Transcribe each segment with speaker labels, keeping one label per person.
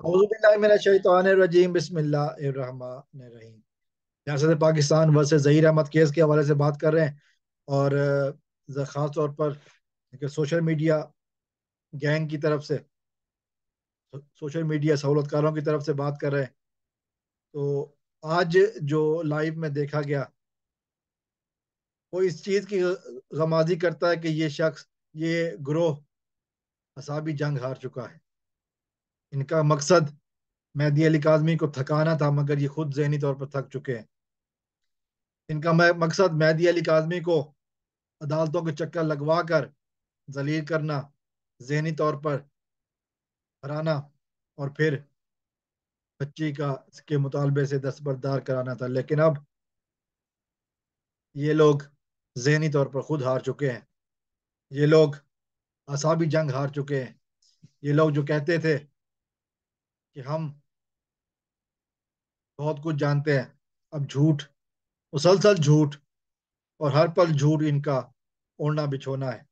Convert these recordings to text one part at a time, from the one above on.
Speaker 1: औज़ुबिल्लाहि बिस्मिल्लाहिर्रहमानिर्रहीम। रियासत Pakistan versus Zaheer Ahmad case के हवाले से बात कर रहे हैं। और खास तौर पर कि सोशल मीडिया गैंग की तरफ से, सोशल मीडिया सहूलतकारों की तरफ से बात कर रहे हैं। तो आज जो लाइव में देखा गया, वो इस चीज़ की गमाजी करता है कि ये शख्स, ये ग्रोह असाबी जंग हार चुका है। इनका मकसद मेहदी अली काज़मी को थकाना था, मगर ये खुद ज़हनी तौर पर थक चुके हैं। इनका मकसद मेहदी अली काज़मी को अदालतों के चक्कर लगवा कर जलील करना, जहनी तौर पर हराना, और फिर बच्ची का के मुतालबे से दस्तबरदार कराना था। लेकिन अब ये लोग जहनी तौर पर खुद हार चुके हैं। ये लोग असाबी जंग हार चुके हैं। ये लोग जो कहते थे कि हम बहुत कुछ जानते हैं, अब झूठ, मुसलसल झूठ, और हर पल झूठ इनका ओढ़ना बिछोना है।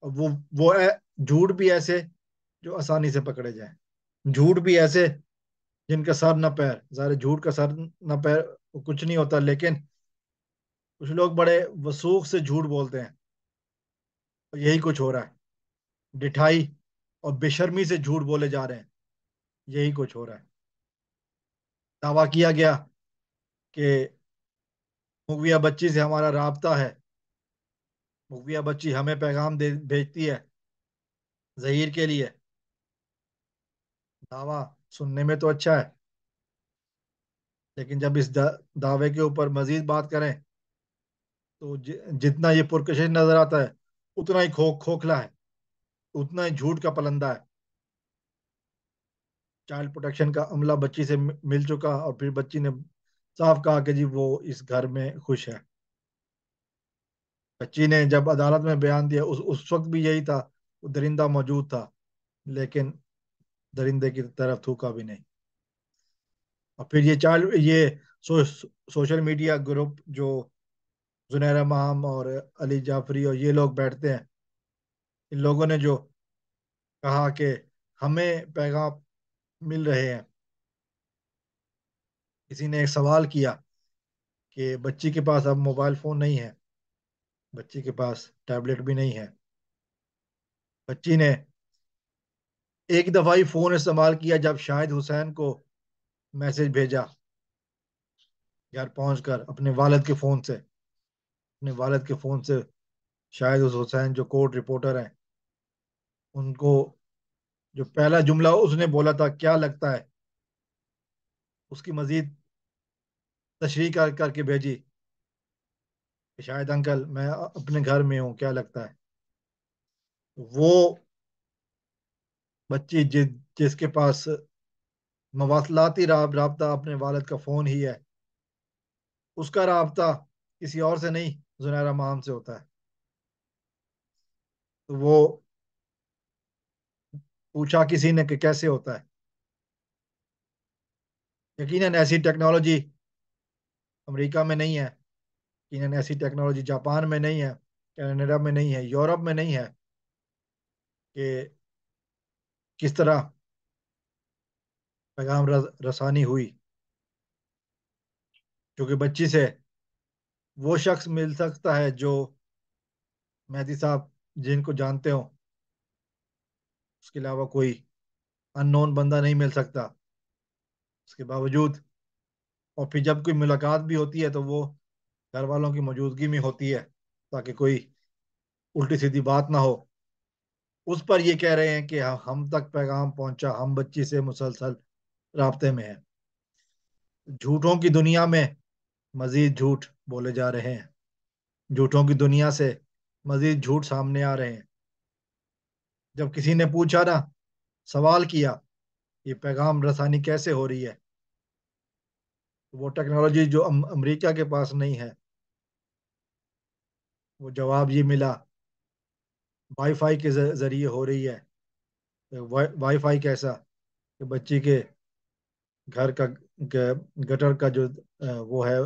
Speaker 1: और झूठ भी ऐसे जो आसानी से पकड़े जाएं, झूठ भी ऐसे जिनका सर न पैर। ज़ाहिर झूठ का सर न पैर कुछ नहीं होता, लेकिन कुछ लोग बड़े वसूख से झूठ बोलते हैं, और यही कुछ हो रहा है। डिठाई और बेशर्मी से झूठ बोले जा रहे हैं, यही कुछ हो रहा है। दावा किया गया कि मुगविया बच्ची से हमारा राबता है, मुगविया बच्ची हमें पैगाम दे भेजती है जहीर के लिए। दावा सुनने में तो अच्छा है, लेकिन जब इस दावे के ऊपर मजीद बात करें तो जितना ये पुरकशिश नजर आता है, उतना ही खोखला है, उतना ही झूठ का पलंदा है। चाइल्ड प्रोटेक्शन का अमला बच्ची से मिल चुका, और फिर बच्ची ने साफ कहा कि जी वो इस घर में खुश है। बच्ची ने जब अदालत में बयान दिया, उस वक्त भी यही था, वो दरिंदा मौजूद था, लेकिन दरिंदे की तरफ थूका भी नहीं। और फिर ये सोशल मीडिया ग्रुप जो जुनैरा माम और अली जाफरी और ये लोग बैठते हैं, इन लोगों ने जो कहा कि हमें पैगाम मिल रहे हैं। किसी ने एक सवाल किया कि बच्ची के पास अब मोबाइल फोन नहीं है, बच्ची के पास टैबलेट भी नहीं है। बच्ची ने एक दफा ही फोन इस्तेमाल किया, जब शाहिद हुसैन को मैसेज भेजा घर पहुंचकर अपने वालिद के फोन से। अपने वालिद के फोन से शाहिद हुसैन जो कोर्ट रिपोर्टर हैं, उनको जो पहला जुमला उसने बोला था, क्या लगता है, उसकी मजीद तशरीह करके भेजी कि शायद अंकल मैं अपने घर में हूँ, क्या लगता है। वो बच्ची जिसके पास मवासलाती राबता अपने वालिद का फोन ही है, उसका राबता किसी और से नहीं, जुनैरा माम से होता है। तो वो पूछा किसी ने कि कैसे होता है। यकीनन ऐसी टेक्नोलॉजी अमेरिका में नहीं है, यकीनन ऐसी टेक्नोलॉजी जापान में नहीं है, कनाडा में नहीं है, यूरोप में नहीं है, कि किस तरह पैगाम रसानी हुई। क्योंकि बच्ची से वो शख्स मिल सकता है जो मेहदी साहब जिनको जानते हो, उसके अलावा कोई अननोन बंदा नहीं मिल सकता। उसके बावजूद, और फिर जब कोई मुलाकात भी होती है तो वो घर वालों की मौजूदगी में होती है, ताकि कोई उल्टी सीधी बात ना हो। उस पर ये कह रहे हैं कि हम तक पैगाम पहुंचा, हम बच्ची से मुसलसल राब्ते में हैं। झूठों की दुनिया में मजीद झूठ बोले जा रहे हैं, झूठों की दुनिया से मजीद झूठ सामने आ रहे हैं। जब किसी ने पूछा ना, सवाल किया, ये पैगाम रसानी कैसे हो रही है, तो वो टेक्नोलॉजी जो अमेरिका के पास नहीं है, वो जवाब ये मिला, वाईफाई के जरिए हो रही है। वाईफाई कैसा, कि बच्ची के घर का गटर का जो वो है,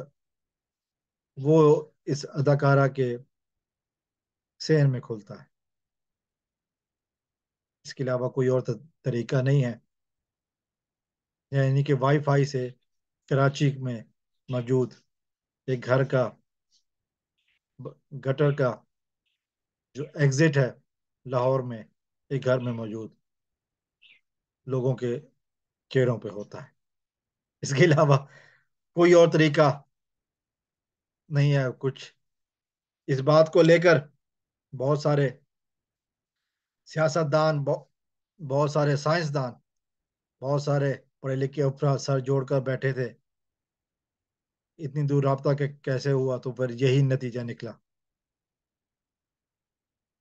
Speaker 1: वो इस अदाकारा के सहन में खुलता है। इसके अलावा कोई और तरीका नहीं है। یعنی کہ وائی فائی سے کراچی میں موجود ایک گھر کا گٹر کا جو ایگزٹ ہے لاہور میں ایک گھر میں موجود لوگوں کے چہروں پہ ہوتا ہے. اس کے علاوہ کوئی اور طریقہ نہیں ہے کچھ. اس بات کو لے کر بہت سارے سیاست دان، بہت سارے سائنسدان، بہت سارے پڑھے لکھے افراد سر جوڑ کر بیٹھے تھے اتنی دور رابطہ کیسے ہوا، تو پھر یہی نتیجہ نکلا.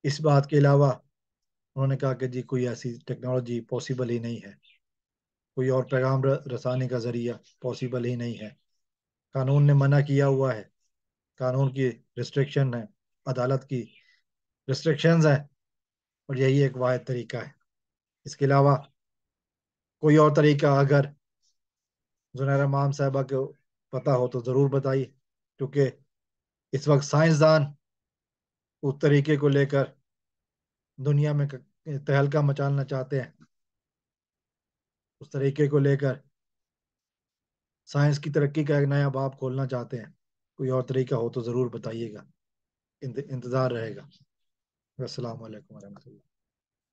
Speaker 1: اس بات کے علاوہ انہوں نے کہا کہ جی کوئی ایسی ٹیکنالوجی پاسبل ہی نہیں ہے، کوئی اور پیغام رسانے کا ذریعہ پاسبل ہی نہیں ہے. قانون نے منع کیا ہوا ہے، قانون کی ریسٹرکشن ہے، عدالت کی ریسٹرکشنز ہیں، اور یہی ایک واحد طریقہ ہے. اس کے علاوہ کوئی اور طریقہ اگر زنیرہ امام صاحبہ کو پتہ ہو تو ضرور بتائیے، کیونکہ اس وقت سائنسدان اس طریقے کو لے کر دنیا میں تہلکہ مچالنا چاہتے ہیں. اس طریقے کو لے کر سائنس کی ترقی کا ایک نیا باب کھولنا چاہتے ہیں. کوئی اور طریقہ ہو تو ضرور بتائیے گا، انتظار رہے گا. السلام علیکم ورحمۃ اللہ.